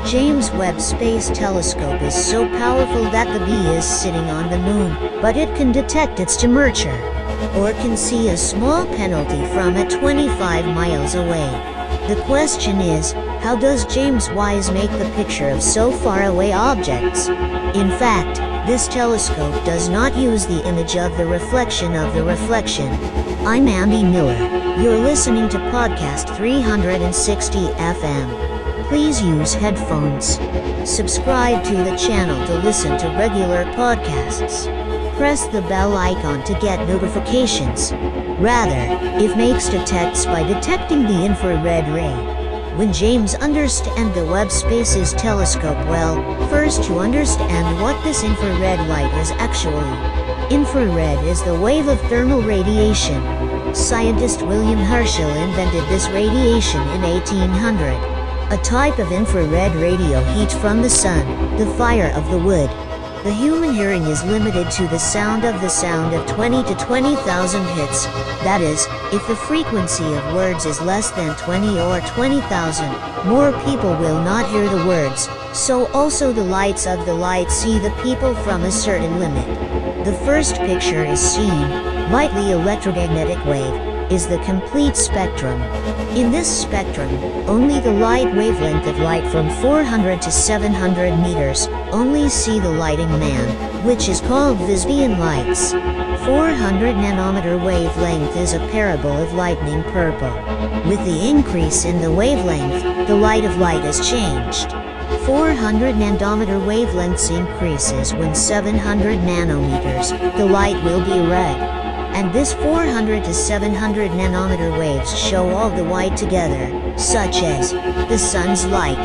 James Webb Space Telescope is so powerful that the bee is sitting on the moon, but it can detect its temperature, or can see a small penalty from at 25 miles away. The question is, how does James Webb make the picture of so far away objects? In fact, this telescope does not use the image of the reflection of the reflection. I'm Andy Miller. You're listening to Podcast 360 FM. Please use headphones. Subscribe to the channel to listen to regular podcasts. Press the bell icon to get notifications. Rather, it makes detects by detecting the infrared ray. When James understand the Webb Space's telescope well, first you understand what this infrared light is actually. Infrared is the wave of thermal radiation. Scientist William Herschel invented this radiation in 1800. A type of infrared radio heat from the sun, the fire of the wood. The human hearing is limited to the sound of 20 to 20,000 hits. That is, if the frequency of words is less than 20 or 20,000, more people will not hear the words, so also the lights of the light see the people from a certain limit. The first picture is seen, lightly electromagnetic wave, is the complete spectrum. In this spectrum, only the light wavelength of light from 400 to 700 meters, only see the lighting band, which is called Visibian lights. 400 nanometer wavelength is a parable of lightning purple. With the increase in the wavelength, the light of light is changed. 400 nanometer wavelengths increases when 700 nanometers, the light will be red. And this 400 to 700 nanometer waves show all the white together, such as the sun's light.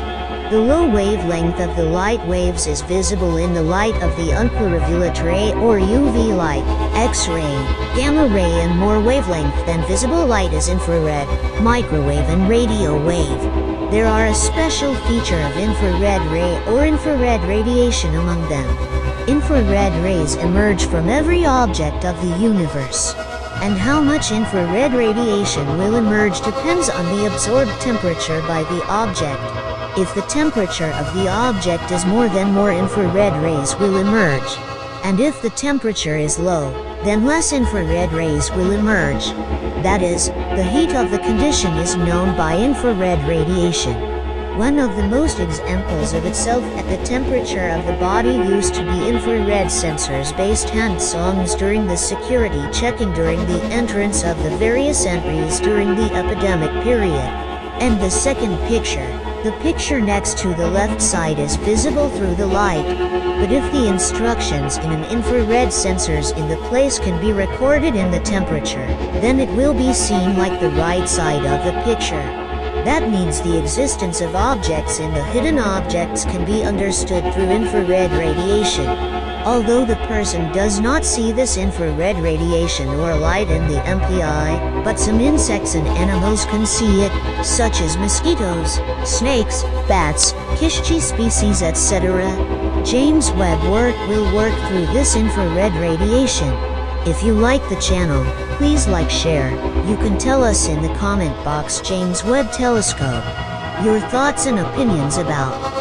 The low wavelength of the light waves is visible in the light of the ultraviolet ray or UV light, X-ray, gamma ray, and more wavelength than visible light is infrared, microwave, and radio wave. There are a special feature of infrared ray or infrared radiation among them. Infrared rays emerge from every object of the universe. And how much infrared radiation will emerge depends on the absorbed temperature by the object. If the temperature of the object is more, then more infrared rays will emerge. And if the temperature is low, then less infrared rays will emerge. That is, the heat of the condition is known by infrared radiation. One of the most examples of itself at the temperature of the body used to be infrared sensors based hands-ons during the security checking during the entrance of the various entries during the epidemic period. And the second picture, the picture next to the left side, is visible through the light. But if the instructions in an infrared sensors in the place can be recorded in the temperature, then it will be seen like the right side of the picture. That means the existence of objects in the hidden objects can be understood through infrared radiation. Although the person does not see this infrared radiation or light in the MPI, but some insects and animals can see it, such as mosquitoes, snakes, bats, Kishchi species, etc. James Webb will work through this infrared radiation. If you like the channel, please like, share. You can tell us in the comment box James Webb Telescope your thoughts and opinions about